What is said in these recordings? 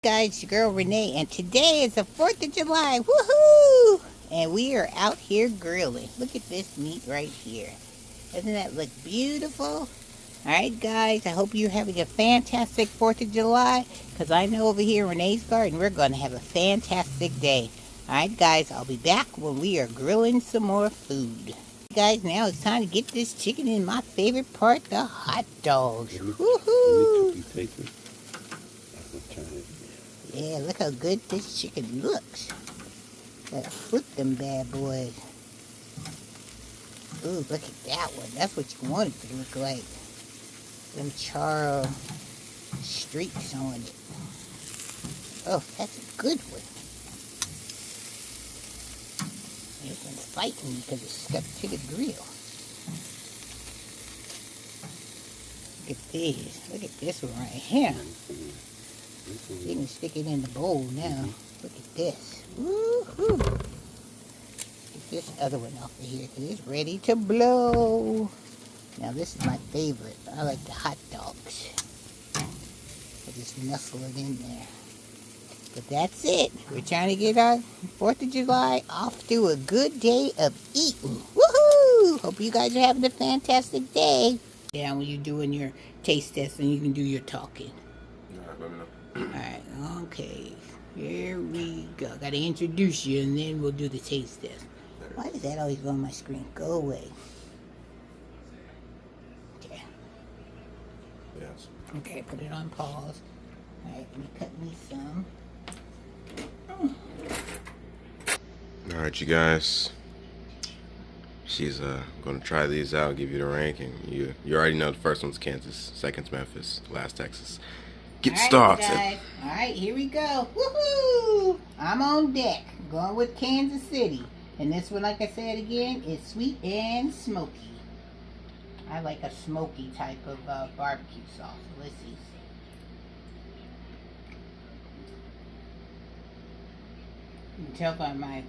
guys, it's your girl Renee, and today is the 4th of July. Woohoo! And we are out here grilling. Look at this meat right here. Doesn't that look beautiful? Alright guys, I hope you're having a fantastic 4th of July, because I know over here in Renee's Garden we're going to have a fantastic day. Alright guys, I'll be back when we are grilling some more food. Guys, now it's time to get this chicken in my favorite part, the hot dogs. Woohoo! Yeah, look how good this chicken looks. Gotta flip them bad boys. Ooh, look at that one. That's what you want it to look like. Them char streaks on it. Oh, that's a good one. This one's fighting me because it's stuck to the grill. Look at these. Look at this one right here. You can stick it in the bowl now. Look at this. Woo-hoo. Get this other one off of here because it's ready to blow. Now this is my favorite. I like the hot dogs. I just nestle it in there. But that's it. We're trying to get our 4th of July off to a good day of eating. Woohoo! Hope you guys are having a fantastic day. Yeah, when you're doing your taste test and you can do your talking. Alright, let me know. Alright, okay. Here we go. Gotta introduce you and then we'll do the taste test. Why does that always go on my screen? Go away. Okay. Yes. Okay, put it on pause. Alright, let me cut me some. Alright, you guys. She's gonna try these out, give you the ranking. You already know the first one's Kansas, second's Memphis, last Texas. Get started. Alright, here we go. Woohoo! I'm on deck. Going with Kansas City. And this one, like I said again, is sweet and smoky. I like a smoky type of barbecue sauce. Let's see. You can tell by my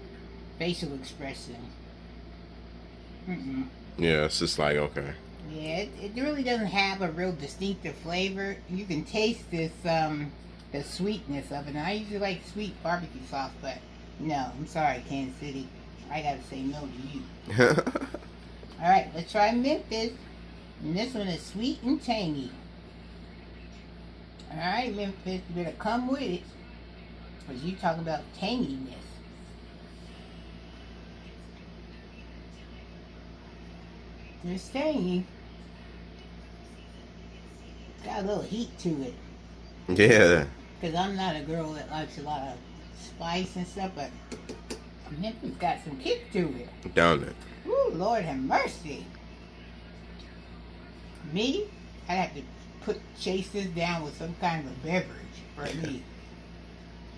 facial expression. Yeah, it's just like, okay. Yeah, it really doesn't have a real distinctive flavor. You can taste this, the sweetness of it. And I usually like sweet barbecue sauce, but no, I'm sorry, Kansas City. I gotta say no to you. Alright, let's try Memphis. And this one is sweet and tangy. Alright, Memphis, you better come with it. Because you talking about tanginess. It's tangy. Got a little heat to it. Yeah. Because I'm not a girl that likes a lot of spice and stuff, but Memphis got some kick to it. Down it. Ooh, Lord have mercy. Me, I'd have to chase this down with some kind of beverage for me.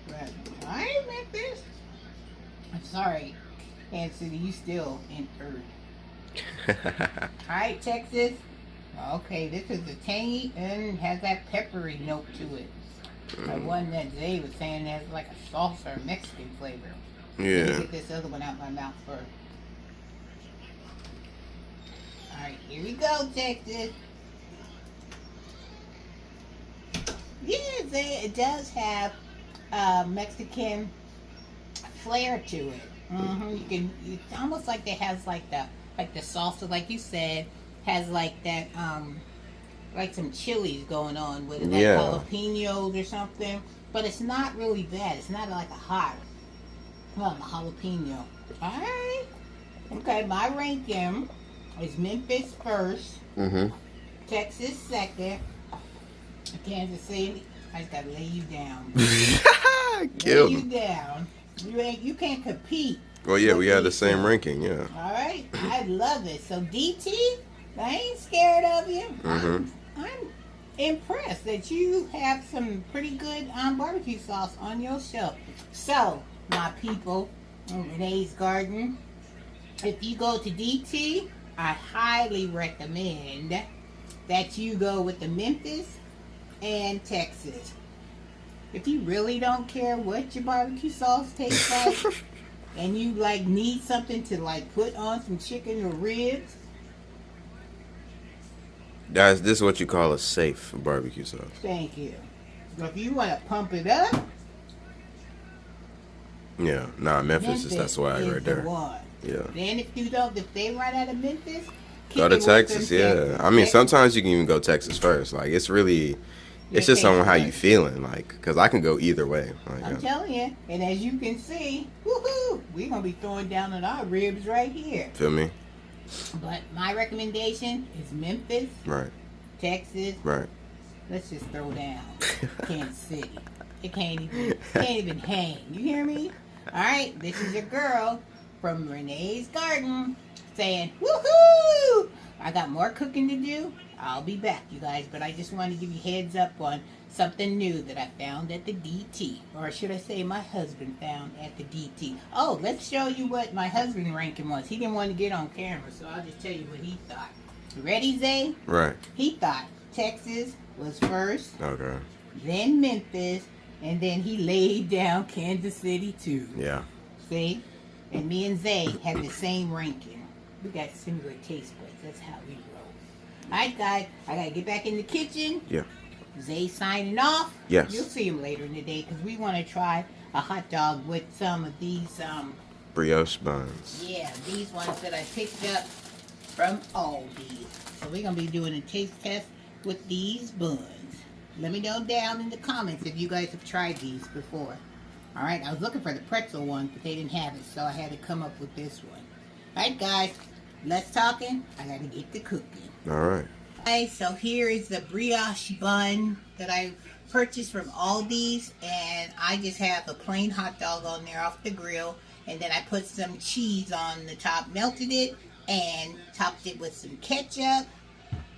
But I ain't Memphis. I'm sorry, Kansas City, you still in third. Alright, Texas. Okay, this is a tangy and has that peppery note to it. The one that Zay was saying has like a salsa or Mexican flavor. Yeah. Let me get this other one out my mouth first. Alright, here we go, Texas. Yeah, Zay, it does have Mexican flair to it. It's almost like it has like the salsa, like you said, has like that like some chilies going on with it, like jalapenos or something. But it's not really bad. It's not like a hot jalapeno. Alright. Okay, my ranking is Memphis first, Texas second, Kansas City. I just gotta lay you down. Lay you down. You can't compete. Well, yeah, we had the same ranking, yeah. Alright, I love it. So DT, I ain't scared of you. I'm impressed that you have some pretty good barbecue sauce on your shelf. So, my people in Renee's Garden, if you go to DT, I highly recommend that you go with the Memphis and Texas. If you really don't care what your barbecue sauce tastes like, and you like need something to like put on some chicken or ribs, Guys, this is what you call a safe barbecue sauce. thank you. So if you want to pump it up, Yeah, nah, Memphis is that Memphis swag is right the there. one. Yeah. Then if they run out of Memphis, Go to kick it with Texas, them yeah. Texas. I mean, Texas, sometimes you can even go Texas first. Like, it's really, your it's just taste on how you buds. feeling. Like, because I can go either way. Like, I'm telling you. And as you can see, woohoo, we're going to be throwing down on our ribs right here. feel me? But my recommendation is Memphis, Right, Texas. right. Let's just throw down Kansas City. It can't even hang. You hear me? All right, this is your girl from Renee's Garden saying, woohoo! I got more cooking to do. I'll be back, you guys, but I just want to give you heads up on something new that I found at the DT. Or should I say my husband found at the DT. Oh, let's show you what my husband ranking was. He didn't want to get on camera, so I'll just tell you what he thought. Ready, Zay? Right. He thought Texas was first, Okay. then Memphis, and then he laid down Kansas City too. Yeah. See? And me and Zay had the same ranking. We got similar taste buds. That's how we roll. Alright, guys, I gotta get back in the kitchen. Yeah. Zay signing off. Yes. You'll see him later in the day because we want to try a hot dog with some of these, Brioche buns. yeah, these ones that I picked up from Aldi. So we're gonna be doing a taste test with these buns. Let me know down in the comments if you guys have tried these before. Alright, I was looking for the pretzel one, but they didn't have it, so I had to come up with this one. Alright guys, less talking, I gotta get to cooking. Alright. Alright, so here is the brioche bun that I purchased from Aldi's, and I just have a plain hot dog on there off the grill, and then I put some cheese on the top, melted it, and topped it with some ketchup.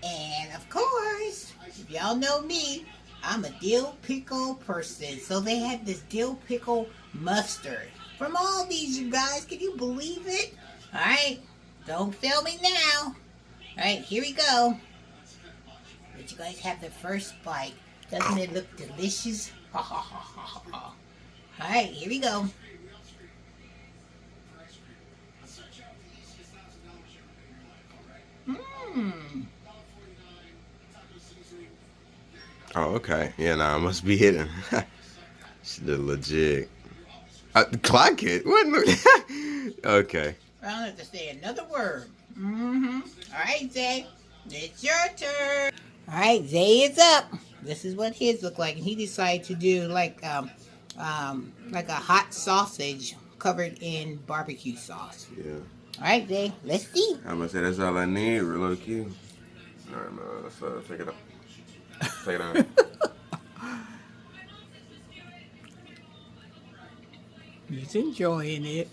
And of course, if y'all know me, I'm a dill pickle person. So they had this dill pickle mustard from Aldi's, you guys. Can you believe it? Alright, don't fail me now. Alright, here we go. Let you guys have the first bite. Doesn't it look delicious? Ha ha ha ha ha. Alright, here we go. Mmm. Oh, okay. Yeah, nah, I must be hitting. She did legit. Clock it? What? Okay. I don't have to say another word. Mm-hmm. Alright, Zay. It's your turn. Alright, Zay is up. This is what his look like. And he decided to do like a hot sausage covered in barbecue sauce. Yeah. Alright, Zay. Let's see. I'm gonna say that's all I need, real low key. Alright, man, let's take it up. Take it out. He's enjoying it.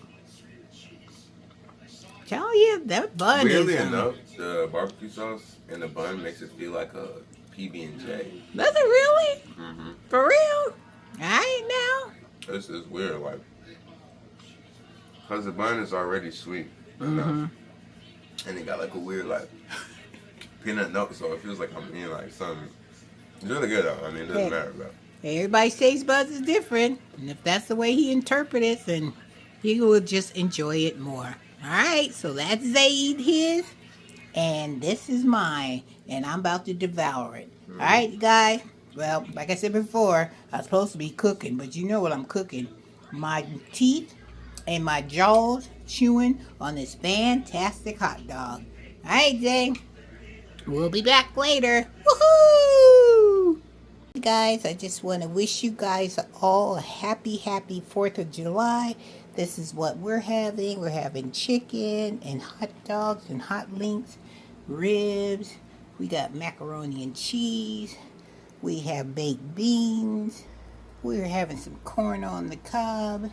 Tell you, that bun Weirdly is... enough, the barbecue sauce in the bun makes it feel like a PB&J. Does it really? Mm-hmm. For real? I ain't now. This is weird, like, cause the bun is already sweet Mm-hmm. enough, and it got like a weird like peanut nut, so it feels like I'm eating like something. It's really good though. I mean, it doesn't matter, but Everybody's taste buds is different. And if that's the way he interprets it, then he will just enjoy it more. Alright, so that's Zayd his. And this is mine. And I'm about to devour it. Alright, you guys. Well, like I said before, I was supposed to be cooking, but you know what I'm cooking. My teeth and my jaws chewing on this fantastic hot dog. Alright, Zay. We'll be back later. Woohoo! Guys, I just want to wish you guys all a happy 4th of July. This is what we're having. We're having chicken and hot dogs and hot links, ribs. We got macaroni and cheese. We have baked beans. We're having some corn on the cob.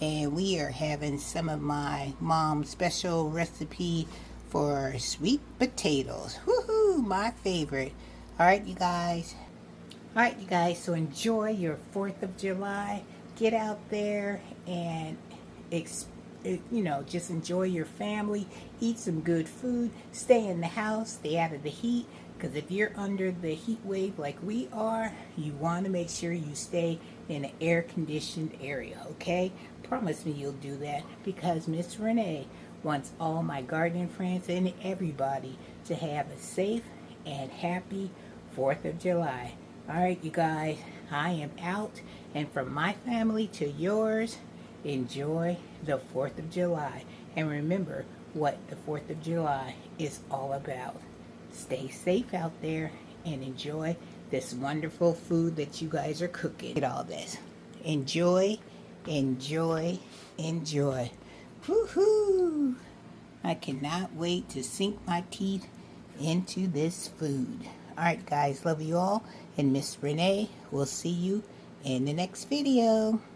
And we are having some of my mom's special recipe for sweet potatoes. Woohoo! My favorite. Alright, you guys. Alright, you guys. So enjoy your 4th of July. Get out there and, just enjoy your family. Eat some good food. Stay in the house. Stay out of the heat. Because if you're under the heat wave like we are, you want to make sure you stay in an air-conditioned area, okay? Promise me you'll do that because Miss Renee wants all my gardening friends and everybody to have a safe and happy 4th of July. All right, you guys, I am out. And from my family to yours, enjoy the 4th of July. And remember what the 4th of July is all about. Stay safe out there and enjoy this wonderful food that you guys are cooking. Look at all this. Enjoy, enjoy, enjoy. Woohoo! I cannot wait to sink my teeth into this food. Alright guys, love you all. And Miss Renee will see you in the next video.